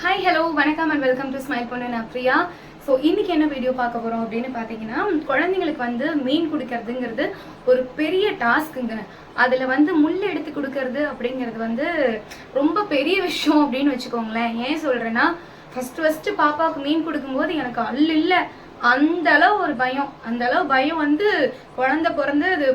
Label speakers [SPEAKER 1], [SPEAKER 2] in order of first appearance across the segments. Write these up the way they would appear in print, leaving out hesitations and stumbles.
[SPEAKER 1] Hi hello வணக்கம் and welcome to smile பொண்ணு நான் பிரியா. ஸோ இன்னைக்கு என்ன வீடியோ பார்க்க போகிறோம் அப்படின்னு பார்த்தீங்கன்னா, குழந்தைங்களுக்கு வந்து மீன் கொடுக்கறதுங்கிறது ஒரு பெரிய டாஸ்க்குங்க. அதில் வந்து முள் எடுத்து கொடுக்கறது அப்படிங்கிறது வந்து ரொம்ப பெரிய விஷயம் அப்படின்னு வச்சுக்கோங்களேன். ஏன் சொல்கிறேன்னா, ஃபஸ்ட்டு பாப்பாவுக்கு மீன் கொடுக்கும்போது எனக்கு இல்லை அந்த அளவு ஒரு பயம். அந்த அளவு பயம் வந்து குழந்தை பிறந்து அது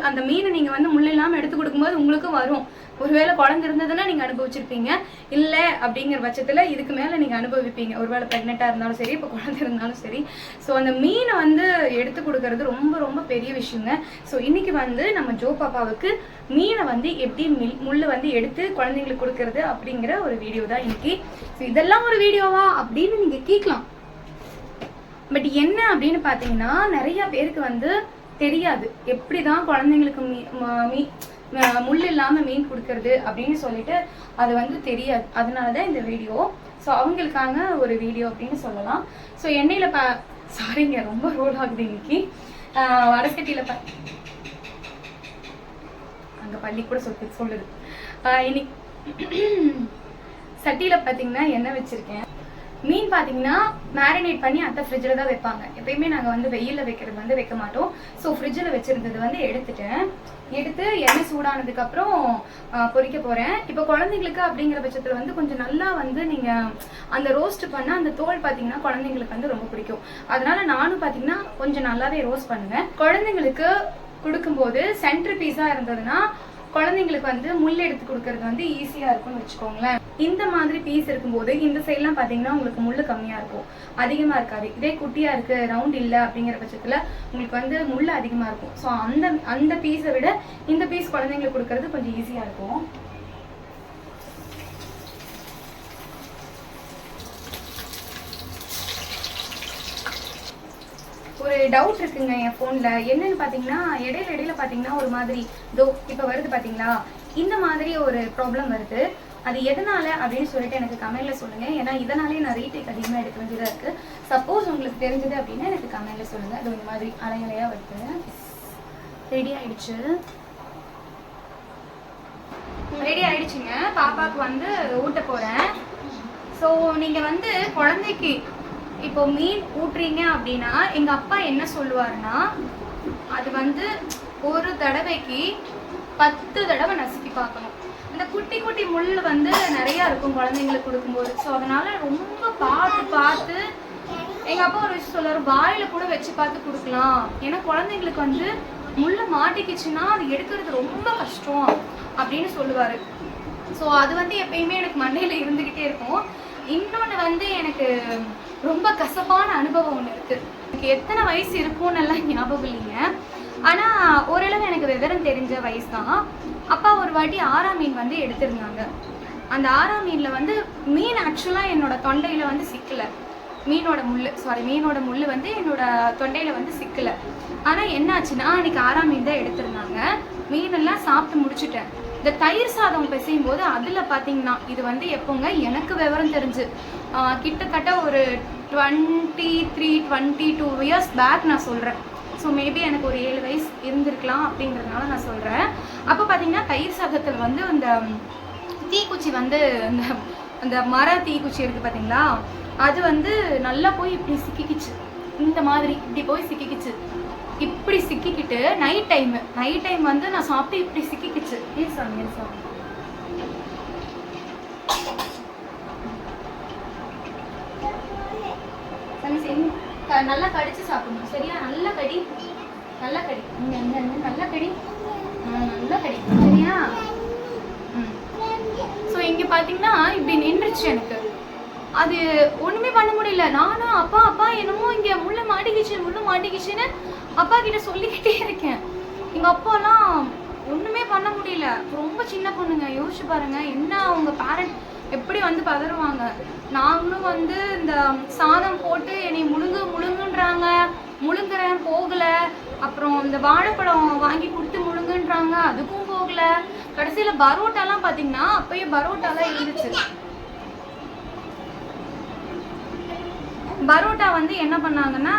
[SPEAKER 1] அந்த மீனை நீங்கள் வந்து முள் இல்லாமல் எடுத்து கொடுக்கும்போது உங்களுக்கும் வரும். ஒருவேளை குழந்தை இருந்ததுன்னா நீங்கள் அனுபவிச்சிருப்பீங்க, இல்லை அப்படிங்கிற பட்சத்தில் இதுக்கு மேலே நீங்கள் அனுபவிப்பீங்க. ஒருவேளை ப்ரெக்னெண்ட்டாக இருந்தாலும் சரி, இப்போ குழந்தை இருந்தாலும் சரி. ஸோ அந்த மீனை வந்து எடுத்து கொடுக்கறது ரொம்ப ரொம்ப பெரிய விஷயங்க. ஸோ இன்னைக்கு வந்து நம்ம ஜோ பாப்பாவுக்கு மீனை வந்து எப்படி முள் வந்து எடுத்து குழந்தைங்களுக்கு கொடுக்கறது அப்படிங்கிற ஒரு வீடியோ தான் இன்னைக்கு. ஸோ இதெல்லாம் ஒரு வீடியோவா அப்படின்னு நீங்கள் கேட்கலாம். பட் என்ன அப்படின்னு பார்த்தீங்கன்னா, நிறைய பேருக்கு வந்து தெரியாது எப்படிதான் குழந்தைங்களுக்கு முள் இல்லாமல் மீன் கொடுக்கறது அப்படின்னு சொல்லிட்டு அது வந்து தெரியாது. அதனால தான் இந்த வீடியோ. ஸோ அவங்களுக்காக ஒரு வீடியோ அப்படின்னு சொல்லலாம். ஸோ எண்ணெயில் சாரிங்க, ரொம்ப ரோல் ஆகுது இன்னைக்கு. வடசட்டியில் அங்கே பள்ளி கூட சொல்லுது. இன்னைக்கு சட்டியில் பார்த்தீங்கன்னா எண்ணெய் வச்சுருக்கேன். மீன் பார்த்தீங்கன்னா மேரினேட் பண்ணி அத்தை ஃப்ரிட்ஜில் தான் வைப்பாங்க. எப்பயுமே நாங்கள் வந்து வெயிலில் வைக்கிறது வந்து வைக்க மாட்டோம். ஸோ ஃப்ரிட்ஜில் வச்சுருந்தது வந்து எடுத்து எண்ணெய் சூடானதுக்கப்புறம் பொரிக்க போகிறேன். இப்போ குழந்தைங்களுக்கு அப்படிங்கிற பட்சத்தில் வந்து கொஞ்சம் நல்லா வந்து நீங்கள் அந்த ரோஸ்ட் பண்ண அந்த தோல் பார்த்தீங்கன்னா குழந்தைங்களுக்கு வந்து ரொம்ப பிடிக்கும். அதனால நானும் பார்த்தீங்கன்னா கொஞ்சம் நல்லாவே ரோஸ்ட் பண்ணுவேன். குழந்தைங்களுக்கு கொடுக்கும்போது சென்டர் பீஸாக இருந்ததுன்னா குழந்தைங்களுக்கு வந்து முள் எடுத்து கொடுக்கறது வந்து ஈஸியாக இருக்கும்னு வச்சுக்கோங்களேன். இந்த மாதிரி பீஸ் இருக்கும்போது இந்த சைட்லாம் பார்த்தீங்கன்னா உங்களுக்கு முள் கம்மியாக இருக்கும், அதிகமாக இருக்காது. இதே குட்டியாக இருக்குது, ரவுண்ட் இல்லை அப்படிங்கிற பட்சத்தில் உங்களுக்கு வந்து முள் அதிகமாக இருக்கும். ஸோ அந்த பீஸை விட இந்த பீஸ் குழந்தைங்களுக்கு கொடுக்கறது கொஞ்சம் ஈஸியாக இருக்கும். ஒரு டவுட் இருக்குங்க என் ஃபோனில். என்னன்னு பார்த்தீங்கன்னா, இடையில பார்த்தீங்கன்னா ஒரு மாதிரி இப்போ வருது பார்த்தீங்களா, இந்த மாதிரி ஒரு ப்ராப்ளம் வருது. அது எதனால அப்படின்னு சொல்லிட்டு எனக்கு கமெண்ட்ல சொல்லுங்க. ஏன்னா இதனாலே நான் ரீடேக் அதிகமாக எடுக்க வேண்டியதாக இருக்கு. சப்போஸ் உங்களுக்கு தெரிஞ்சது அப்படின்னா எனக்கு கமெண்ட்ல சொல்லுங்க. அது இந்த மாதிரி அலையலையா வருது. ரெடி ஆயிடுச்சுங்க. பாப்பாவுக்கு வந்து ஊட்ட போறேன். ஸோ நீங்க வந்து குழந்தைக்கு இப்போ மீன் ஊட்டுறீங்க அப்படின்னா எங்க அப்பா என்ன சொல்லுவாருன்னா, அது வந்து ஒரு தடவைக்கு 10 தடவை நசுக்கி பார்க்கணும். இந்த குட்டி குட்டி முள் வந்து நிறைய இருக்கும் குழந்தைங்களுக்கு கொடுக்கும்போது. ஸோ அதனால ரொம்ப பார்த்து எங்க அப்பா ஒரு விஷயம் சொல்லுவாரு, வாயில கூட வச்சு பார்த்து கொடுக்கலாம். ஏன்னா குழந்தைங்களுக்கு வந்து முள்ள மாட்டிக்கிச்சுன்னா அது எடுக்கிறது ரொம்ப கஷ்டம் அப்படின்னு சொல்லுவாரு. ஸோ அது வந்து எப்பயுமே எனக்கு மண்டையில இருந்துகிட்டே இருக்கும். இன்னொன்று வந்து எனக்கு ரொம்ப கசப்பான அனுபவம் ஒன்று இருக்குது. எனக்கு எத்தனை வயசு இருக்கும்னு எல்லாம் ஞாபகம் இல்லைங்க. ஆனால் ஓரளவு எனக்கு விவரம் தெரிஞ்ச வயசு தான். அப்பா ஒரு வாட்டி 6ஆம் மீன் வந்து எடுத்திருந்தாங்க. அந்த 6ஆம் மீனில் வந்து மீன் ஆக்சுவலாக என்னோட தொண்டையில் வந்து சிக்கலை. மீனோட முள் வந்து என்னோட தொண்டையில் வந்து சிக்கலை. ஆனால் என்ன ஆச்சுன்னா, அன்றைக்கி 6ஆம் மீன் தான் எடுத்திருந்தாங்க. மீனெல்லாம் சாப்பிட்டு முடிச்சுட்டேன். இந்த தயிர் சாதம் பிசையும் போது அதில் பார்த்தீங்கன்னா, இது வந்து எப்போங்க எனக்கு விவரம் தெரிஞ்சு கிட்டத்தட்ட ஒரு 22 இயர்ஸ் பேக் நான் சொல்கிறேன். ஸோ மேபி எனக்கு ஒரு 7 வயசு இருந்திருக்கலாம் அப்படிங்கிறதுனால நான் சொல்கிறேன். அப்போ பார்த்தீங்கன்னா தயிர் சாதத்தில் வந்து அந்த தீக்குச்சி வந்து அந்த மர தீக்குச்சி இருக்குது பார்த்தீங்களா, அது வந்து நல்லா போய் இப்படி சிக்கிக்கிச்சு. இந்த மாதிரி இப்படி போய் சிக்கிக்கிச்சு. இப்படி சிக்கிக்கிட்டு நைட் டைம் வந்து நான் சாப்பிட்டு இப்படி சிக்கிக்கிச்சு. நல்லா கடிச்சு சாப்பிடணும், சரியா? நல்லா கடி நல்லா கடி சரியா? ஸோ இங்கே பார்த்தீங்கன்னா இப்படி நின்றுச்சு. எனக்கு அது ஒன்றுமே பண்ண முடியல. நானும் அப்பா என்னமோ இங்கே முள்ளு மாட்டிக்கிச்சுன்னு அப்பா கிட்ட சொல்லிக்கிட்டே இருக்கேன். எங்கள் அப்பாலாம் ஒன்றுமே பண்ண முடியல. ரொம்ப சின்ன பொண்ணுங்க, யோசிச்சு பாருங்க என்ன அவங்க பேரண்ட் எப்படி வந்து பதறுவாங்க. நாங்களும் வந்து இந்த சாதம் போட்டு என்னை முழுங்குன்றாங்க, முழுங்குறேன் போகலை. அப்புறம் இந்த வாழைப்பழம் வாங்கி கொடுத்து முழுங்குன்றாங்க, அதுக்கும் போகலை. கடைசியில் பரோட்டாலாம் பார்த்தீங்கன்னா அப்பயே பரோட்டாலாம் இருந்துச்சு. பரோட்டா வந்து என்ன பண்ணாங்கன்னா,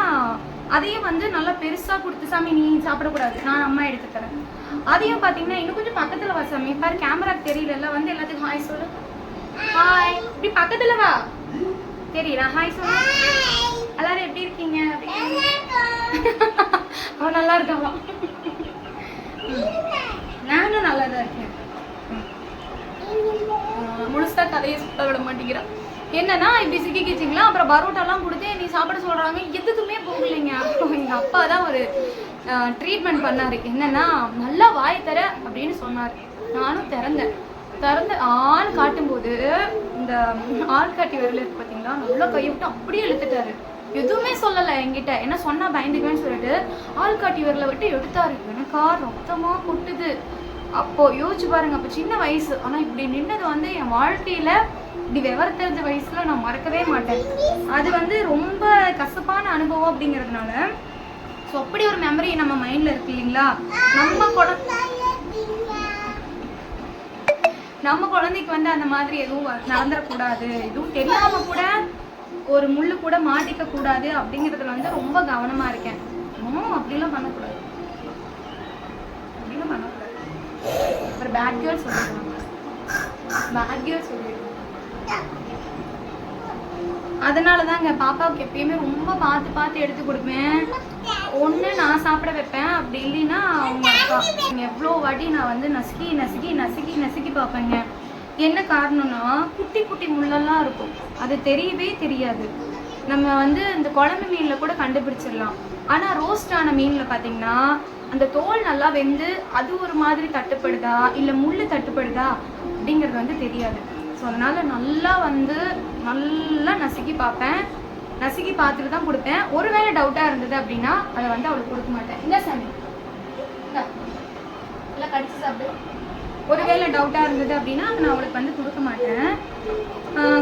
[SPEAKER 1] அதையும் வந்து நல்லா பெருசாக கொடுத்து, சாமி நீ சாப்பிடக்கூடாது, நான் அம்மா எடுத்து தரேன். அதையும் பார்த்தீங்கன்னா இன்னும் கொஞ்சம் பக்கத்தில் வா சாமி, பாரு கேமராக்கு தெரியல, வந்து எல்லாத்துக்கும் ஹாய் சொல்லு, ஹாய். இப்படி பக்கத்துல வா. தெரியல. ஹாய் சொல்லு. எல்லாரும் எப்படி இருக்கீங்க? அவன் நல்லா இருக்கான். நானும் நல்லா தான் இருக்கேன். முழுசா கதையை சுத்த விட மாட்டேங்கிறான். என்னன்னா இப்படி சிக்கிக்கிச்சிங்களா, அப்புறம் பரோட்டாலாம் கொடுத்து நீ சாப்பிட சொல்றாங்க, எதுக்குமே போகலைங்க. அப்புறம் எங்க அப்பா தான் ஒரு ட்ரீட்மெண்ட் பண்ணாரு. என்னன்னா நல்லா வாய் தர அப்படின்னு சொன்னாரு. நானும் திறந்து ஆள் காட்டும்போது இந்த ஆள் காட்டி விரல் இருக்கு பார்த்தீங்களா, நல்லா கையை விட்டு அப்படியே இழுத்துட்டாரு. எதுவுமே சொல்லலை என்கிட்ட, என்ன சொன்னா பயந்துக்குவேன்னு சொல்லிட்டு ஆள் காட்டி விரலை விட்டு எடுத்தாரு. எனக்கா ரத்தமா கொட்டுது. அப்போ யோசிச்சு பாருங்க, அப்போ சின்ன வயசு, ஆனா இப்படி நின்னது வந்து என் வாழ்க்கையில இப்படி விவரம் தெரிஞ்ச வயசுல நான் மறக்கவே மாட்டேன். அது வந்து ரொம்ப கசப்பான அனுபவம் அப்படிங்கிறதுனால ஸோ அப்படி ஒரு மெமரி நம்ம மைண்ட்ல இருக்கு இல்லைங்களா. நம்ம குழந்தைக்கு வந்து அந்த மாதிரி எதுவும் நடந்துடக்கூடாது, எதுவும் தெரியாம கூட ஒரு முள்ளு கூட மாட்டிக்க கூடாது அப்படிங்கிறதுல வந்து ரொம்ப கவனமா இருக்கேன். அப்படிலாம் பண்ணக்கூடாது. ஒரு பேட் கேர்ள் சொல்லிடுவாங்க. அதனாலதாங்க பாப்பாவுக்கு எப்பயுமே ரொம்ப பார்த்து எடுத்து கொடுப்பேன். ஒண்ணு நான் சாப்பிட வைப்பேன், அப்படி இல்லைன்னா அவங்க அப்பா. எவ்வளோ வாட்டி நான் வந்து நசுக்கி பார்ப்பேங்க. என்ன காரணம்னா குட்டி முள்ளெல்லாம் இருக்கும், அது தெரியவே தெரியாது. நம்ம வந்து இந்த குழம்பு மீன்ல கூட கண்டுபிடிச்சிடலாம். ஆனா ரோஸ்ட் ஆன மீன்ல பாத்தீங்கன்னா அந்த தோல் நல்லா வெந்து அது ஒரு மாதிரி தட்டுப்படுதா இல்லை முள்ளு தட்டுப்படுதா அப்படிங்கிறது வந்து தெரியாது. ஸோ அதனால நல்லா நசுக்கி பார்ப்பேன். நசுக்கி பார்த்துட்டு தான் கொடுப்பேன். ஒருவேளை டவுட்டா இருந்தது அப்படின்னா அதை வந்து அவளுக்கு கொடுக்க மாட்டேன். இந்த சாமி எல்லாம் கடிச்சு சாப்பிடு. ஒருவேளை டவுட்டா இருந்தது அப்படின்னா நான் அவளுக்கு வந்து கொடுக்க மாட்டேன்.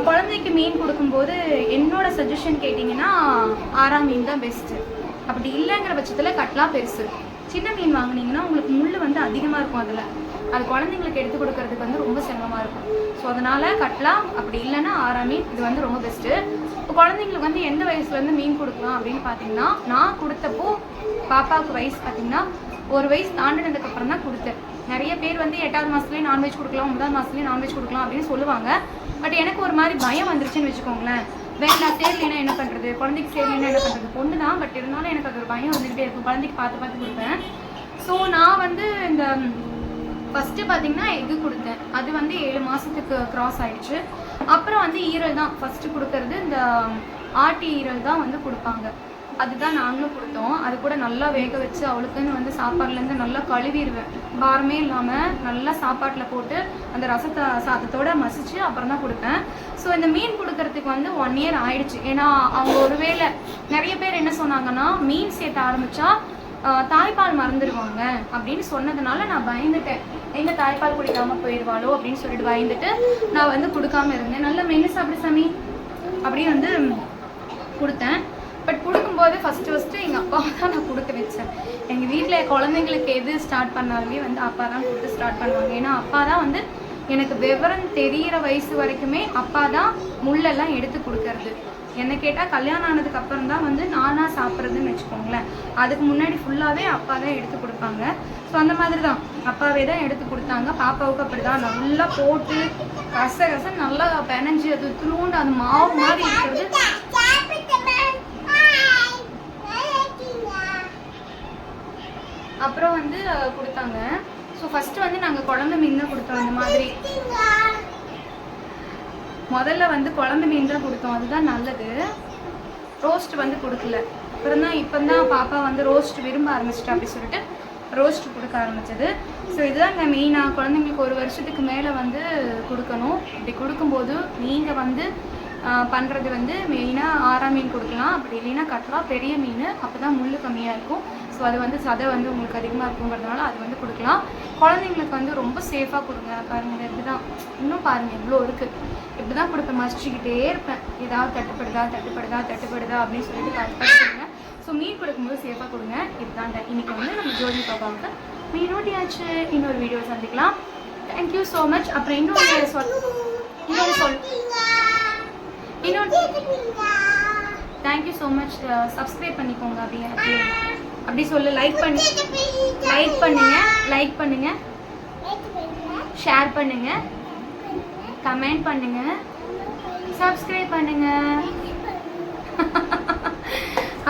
[SPEAKER 1] குழந்தைக்கு மீன் கொடுக்கும்போது என்னோட சஜஷன் கேட்டிங்கன்னா ஆரா மீன் தான் பெஸ்ட்டு. அப்படி இல்லைங்கிற பட்சத்தில் கட்லா பெருசு. சின்ன மீன் வாங்கினீங்கன்னா உங்களுக்கு முள் வந்து அதிகமாக இருக்கும். அது குழந்தைங்களுக்கு எடுத்து கொடுக்கறதுக்கு வந்து ரொம்ப சிரமமாக இருக்கும். ஸோ அதனால கட்லா, அப்படி இல்லைன்னா ஆரா மீன், இது வந்து ரொம்ப பெஸ்ட்டு. இப்போ குழந்தைங்களுக்கு வந்து எந்த வயசுலேருந்து மீன் கொடுக்கலாம் அப்படின்னு பார்த்தீங்கன்னா, நான் கொடுத்தப்போ பாப்பாவுக்கு வயசு பார்த்தீங்கன்னா 1 வயசு தாண்டினதுக்கு அப்புறம் தான் கொடுத்தேன். நிறைய பேர் வந்து 8வது மாதத்துலேயே நான்வெஜ் கொடுக்கலாம், 9வது மாதத்துலேயே நான்வெஜ் கொடுக்கலாம் அப்படின்னு சொல்லுவாங்க. பட் எனக்கு ஒரு மாதிரி பயம் வந்துருச்சுன்னு வச்சுக்கோங்களேன். வேண்டாம், சேரலைன்னா என்ன பண்ணுறது, குழந்தைக்கு சேரலைன்னா என்ன பண்ணுறது. பொண்ணு தான், பட் இருந்தாலும் எனக்கு அது ஒரு பயம் வந்துக்கிட்டே இருக்கும். குழந்தைக்கு பார்த்து கொடுப்பேன். ஸோ நான் வந்து இந்த ஃபஸ்ட்டு பார்த்தீங்கன்னா எக்கு கொடுத்தேன். அது வந்து 7 மாதத்துக்கு க்ராஸ் ஆகிடுச்சு. அப்புறம் வந்து ஈரல் தான் ஃபஸ்ட்டு கொடுக்கறது. இந்த ஆட்டி ஈரல் தான் வந்து கொடுப்பாங்க. அதுதான் நாங்களும் கொடுத்தோம். அது கூட நல்லா வேக வச்சு அவளுக்குன்னு வந்து சாப்பாடுலேருந்து நல்லா கழுவிடுவேன். பாரமே இல்லாமல் நல்லா சாப்பாட்டில் போட்டு அந்த சாதத்தோடு மசிச்சு அப்புறம் தான் கொடுப்பேன். ஸோ இந்த மீன் கொடுக்கறதுக்கு வந்து 1 இயர் ஆயிடுச்சு. ஏன்னா அவங்க ஒருவேளை நிறைய பேர் என்ன சொன்னாங்கன்னா, மீன் சேர்த்து ஆரம்பித்தா தாய்ப்பால் மறந்துடுவாங்க அப்படின்னு சொன்னதுனால நான் பயந்துட்டேன். எங்க தாய்ப்பால் குடிக்காமல் போயிடுவாளோ அப்படின்னு சொல்லிட்டு பயந்துட்டு நான் வந்து கொடுக்காம இருந்தேன். நல்லா மென்று சாப்பிடு சாமி அப்படின்னு வந்து கொடுத்தேன். பட் கொடுக்கும்போது ஃபஸ்ட்டு எங்கள் அப்பாவை தான் நான் கொடுக்க வச்சேன். எங்கள் வீட்டில் குழந்தைங்களுக்கு எது ஸ்டார்ட் பண்ணாலுமே வந்து அப்பா தான் கொடுத்து ஸ்டார்ட் பண்ணுவாங்க. ஏன்னா அப்பா தான் வந்து எனக்கு விவரம் தெரிகிற வயசு வரைக்குமே அப்பா தான் முள்ளெல்லாம் எடுத்து கொடுக்கறது. என்னை கேட்டால் கல்யாணம் ஆனதுக்கு அப்புறம் தான் வந்து நானாக சாப்பிட்றதுன்னு வச்சுக்கோங்களேன். அதுக்கு முன்னாடி ஃபுல்லாகவே அப்பா தான் எடுத்து கொடுப்பாங்க. ஸோ அந்த மாதிரி தான் அப்பாவே தான் எடுத்து கொடுத்தாங்க. பாப்பாவுக்கு அப்படி தான் நல்லா போட்டு கச நல்லா பெனஞ்சு அது துளுண்டு அந்த மாவு மாதிரி இருக்கிறது அப்புறம் வந்து கொடுத்தாங்க. ஸோ ஃபஸ்ட்டு வந்து நாங்கள் குழம்பு மீன் தான் கொடுத்தோம். அந்த மாதிரி முதல்ல வந்து குழம்பு மீன் தான் கொடுத்தோம், அதுதான் நல்லது. ரோஸ்ட் வந்து கொடுக்கல. அப்புறம் தான் இப்போ தான் பாப்பா வந்து ரோஸ்ட் விரும்ப ஆரம்பிச்சிட்டா அப்படி சொல்லிட்டு ரோஸ்ட் கொடுக்க ஆரம்பிச்சது. ஸோ இதுதாங்க மெயினாக குழந்தைங்களுக்கு 1 வருஷத்துக்கு மேலே வந்து கொடுக்கணும். இப்படி கொடுக்கும்போது நீங்கள் வந்து பண்ணுறது வந்து மெயினாக ஆரா மீன் கொடுக்கலாம். அப்படி இல்லைன்னா கட்லா பெரிய மீன், அப்போ தான் முள் கம்மியாக இருக்கும். ஸோ அது வந்து சதை வந்து உங்களுக்கு அதிகமாக இருக்குங்கிறதுனால அது வந்து கொடுக்கலாம். குழந்தைங்களுக்கு வந்து ரொம்ப சேஃபாக கொடுங்க. பாருங்கள், இப்படி தான் இன்னும் பாருங்கள் எவ்வளோ இருக்குது. இப்படி தான் கொடுப்பேன், மசிச்சுக்கிட்டே இருப்பேன். ஏதாவது தட்டுப்படுதா அப்படின்னு சொல்லிட்டு பார்த்துங்க. ஸோ மீன் கொடுக்கும்போது சேஃபாக கொடுங்க. இதுதான் இன்னைக்கு வந்து நம்ம ஜோதி பாப்பாவுக்கு மீன் ஓட்டியாச்சு. இன்னொரு வீடியோ சந்திக்கலாம். Thank you so much. அப்புறம் தேங்க்யூ ஸோ மச். சப்ஸ்கிரைப் பண்ணிக்கோங்க. அப்படி சொல்லு. லைக் பண்ணுங்க, ஷேர் பண்ணுங்க. கமெண்ட் பண்ணுங்க, சப்ஸ்கிரைப் பண்ணுங்க.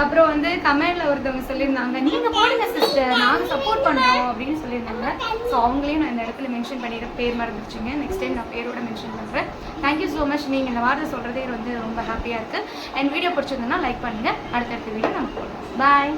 [SPEAKER 1] அப்புறம் வந்து கமெண்ட்ல ஒருத்தவங்க சொல்லியிருந்தாங்க, நீங்க போடுங்க சிஸ்டர், நாங்க சப்போர்ட் பண்றோம் அப்படின்னு சொல்லியிருந்தாங்க. ஸோ அவங்களையும் நான் இந்த இடத்துல மென்ஷன் பண்ணிடுறேன். பேர் மறந்துருச்சுங்க, நெக்ஸ்ட் டைம் நான் பேரோட மென்ஷன் பண்றேன். Thank you so much. நீங்க இந்த வார்த்தை சொல்றதே வந்து ரொம்ப ஹாப்பியா இருக்கு. அண்ட் வீடியோ பிடிச்சிருந்ததுன்னா லைக் பண்ணுங்க. அடுத்தடுத்த வீடியோ நம்ம போடலாம். பாய்.